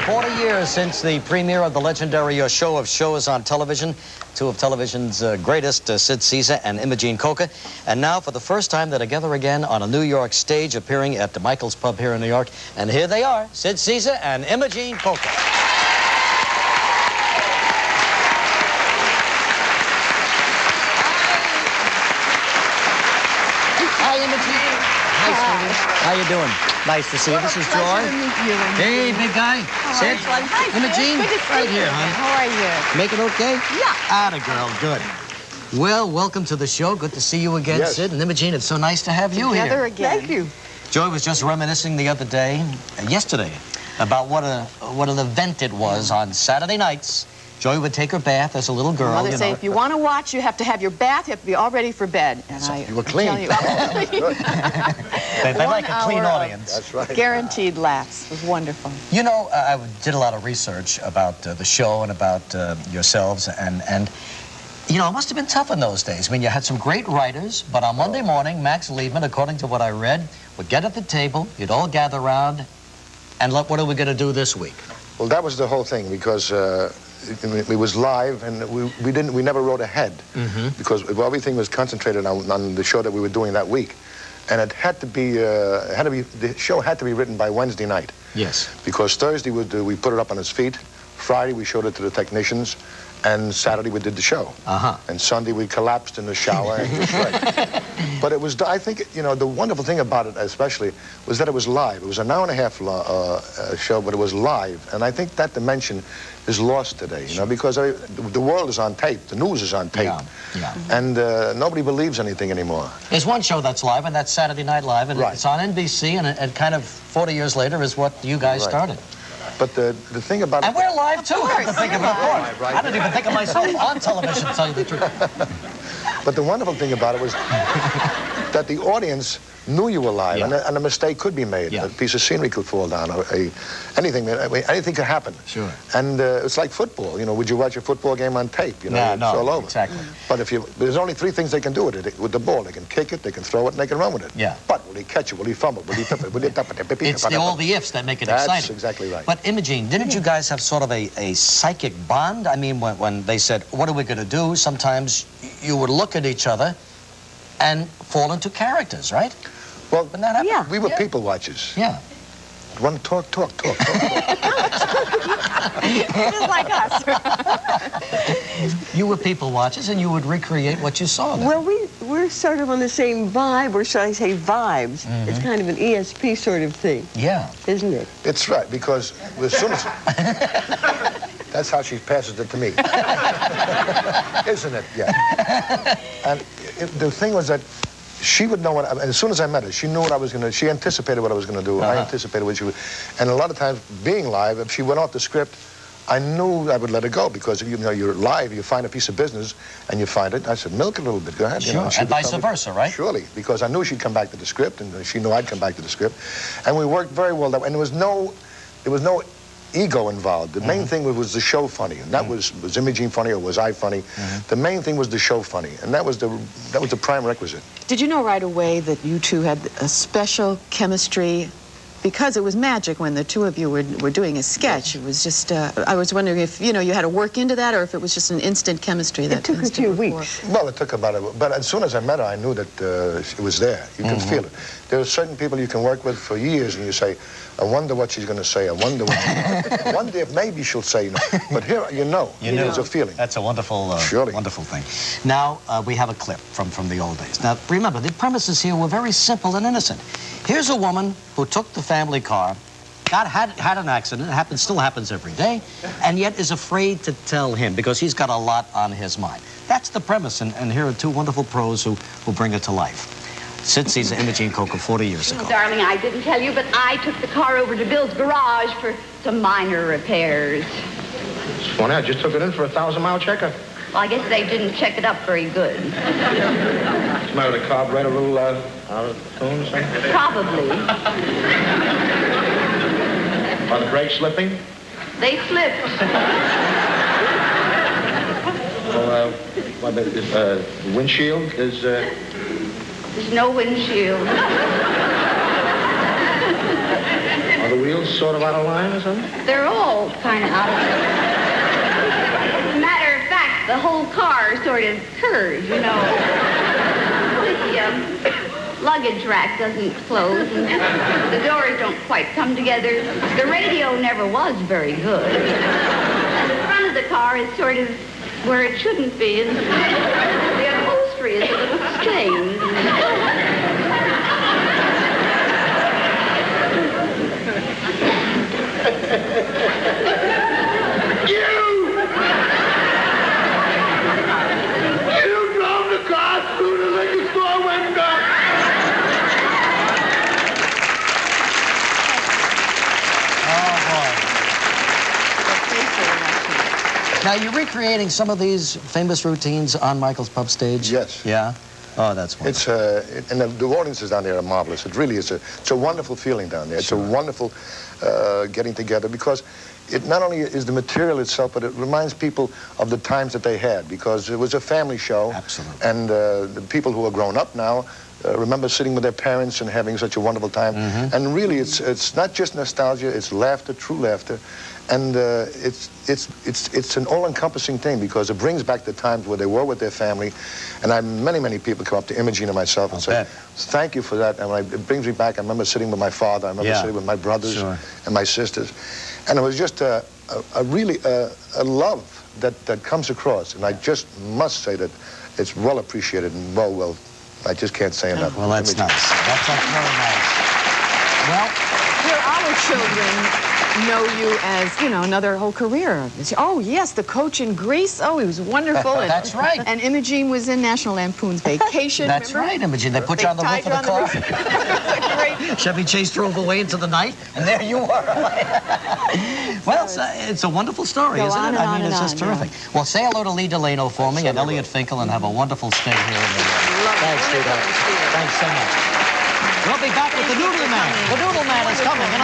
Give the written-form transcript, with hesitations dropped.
40 years since the premiere of the legendary show of shows on television, two of television's greatest, Sid Caesar and Imogene Coca. And now, for the first time, they're together again on a New York stage, appearing at the Michael's Pub here in New York. And here they are, Sid Caesar and Imogene Coca. Hi, Imogene. Hi, sweetie. How you doing? Nice to see you. This is Joy. Hey, big guy. Sid. Imogene. Right here, hon. How are you? Make it okay? Yeah. Atta girl. Good. Well, welcome to the show. Good to see you again, Yes. Sid. And Imogene, it's so nice to have you Together here. again. Thank you. Joy was just reminiscing the other day, yesterday, about what an event it was on Saturday nights. Joy would take her bath as a little girl. Mother you say, know. if you want to watch, you have to have your bath. You have to be all ready for bed. And You were clean. tell you, They like a clean 1 hour audience. That's right. guaranteed laughs. It was wonderful. You know, I did a lot of research about the show and about yourselves, and you know, it must have been tough in those days. I mean, you had some great writers, but on Monday morning, Max Liebman, according to what I read, would get at the table, you'd all gather around, and look, what are we going to do this week? Well, that was the whole thing, because it was live, and we never wrote ahead, because everything was concentrated on the show that we were doing that week, and it had to be the show had to be written by Wednesday night. Yes. Because Thursday we put it up on its feet, Friday we showed it to the technicians, and Saturday we did the show. And Sunday we collapsed in the shower and just right. But it was, I think, you know, the wonderful thing about it especially was that it was live. It was an hour and a half show, but it was live. And I think that dimension is lost today, you know, because the world is on tape, the news is on tape. Yeah. And nobody believes anything anymore. There's one show that's live, and that's Saturday Night Live, and Right. it's on NBC, and it kind of 40 years later is what you guys Right. started. But the thing about And we're live, too, come to think of it. Right. I didn't even think of myself on television, to tell you the truth. But the wonderful thing about it was that the audience knew you were live, Yeah. and a mistake could be made. Yeah. A piece of scenery could fall down, or anything could happen. Sure. And it's like football. You know, would you watch a football game on tape? You know, Yeah, it's no, all over. exactly. But there's only three things they can do with it. With the ball, they can kick it, they can throw it, and they can run with it. Yeah. But will he catch it? Will he fumble? Will he tip it? Will he tap it? It's all the ifs that make it That's exciting. exactly right. But Imogene, didn't you guys have sort of a psychic bond? I mean, when they said, what are we going to do? Sometimes you would look at each other and fall into characters, right? Well, Wouldn't that happen? Yeah. we were people watchers. Yeah. One talk. Just like us. You were people watchers, and you would recreate what you saw there. Well, we're sort of on the same vibe, or should I say vibes. It's kind of an ESP sort of thing, Yeah. isn't it? It's right, because as soon as... That's how she passes it to me. Isn't it? Yeah. And the thing was that she would know what, as soon as I met her, she knew what I was going to, she anticipated what I was going to do. I anticipated what she would, and a lot of times, being live, if she went off the script, I knew I would let her go, because you know, you're live, you find a piece of business, and you find it. I said, milk it a little bit, go ahead. Sure, You know, she and would vice tell me- versa, right? Surely, because I knew she'd come back to the script, and she knew I'd come back to the script. And we worked very well, and there was no ego involved. The main thing was the show funny, and that was Imogene funny or was I funny? The main thing was the show funny, and that was the prime requisite. Did you know right away that you two had a special chemistry? Because it was magic when the two of you were doing a sketch. It was just, I was wondering if, you know, you had to work into that, or if it was just an instant chemistry that It took a few weeks. Well, it took about but as soon as I met her, I knew that it was there. You can feel it. There are certain people you can work with for years, and you say, I wonder what she's going to say. I wonder if maybe she'll say no. But here, you know, there's a feeling. That's a wonderful, Surely. wonderful thing. Now, we have a clip from the old days. Now, remember, the premises here were very simple and innocent. Here's a woman who took the family car, had an accident, still happens every day, and yet is afraid to tell him because he's got a lot on his mind. That's the premise, and here are two wonderful pros who bring it to life. Sid Caesar, Imogene Coca, 40 years ago. Darling, I didn't tell you, but I took the car over to Bill's garage for some minor repairs. It's funny, I just took it in for a 1,000-mile checkup. Well, I guess they didn't check it up very good. What's the matter with the carburetor? A little out of tune or something? Probably. Are the brakes slipping? They slipped. Well, the windshield is... There's no windshield. Are Are the wheels sort of out of line or something? They're all kind of out of Matter of fact, the whole car sort of curves, you know. The luggage rack doesn't close, and the doors don't quite come together. The radio never was very good. And the front of the car is sort of where it shouldn't be, and the upholstery is a little strange. You drove the car through the liquor store window. Now, you're recreating some of these famous routines on Michael's Pub stage? Yes. Yeah? Oh, that's wonderful. It's and the audiences down there are marvelous. It really is it's a wonderful feeling down there. It's a wonderful getting together because it not only is the material itself, but it reminds people of the times that they had because it was a family show. Absolutely. And the people who are grown up now remember sitting with their parents and having such a wonderful time. And really, it's not just nostalgia; it's laughter, true laughter. And it's an all-encompassing thing because it brings back the times where they were with their family. And many people come up to Imogene and myself and say, thank you for that. And it brings me back. I remember sitting with my father. I remember sitting with my brothers and my sisters. And it was just a really love that comes across. And I just must say that it's well appreciated and well, I just can't say enough. Well, that's nice. That's very nice. Well, Here, our children know you as, you know, another whole career. Oh, yes, the coach in Greece. Oh, he was wonderful. And, That's right. And Imogene was in National Lampoon's Vacation. that's remember? right, Imogene. They put you on the roof of the car. Great. Chevy Chase drove away into the night, and there you are. Well, it's a wonderful story, Go isn't on it? and I on mean, it's and just on, terrific. Well, say hello to Lee Delano for me and Elliot Finkel, and have a wonderful stay here in the Thanks, sweetheart. Thanks so much. We'll be back with the Noodle Man. The Noodle Man is coming.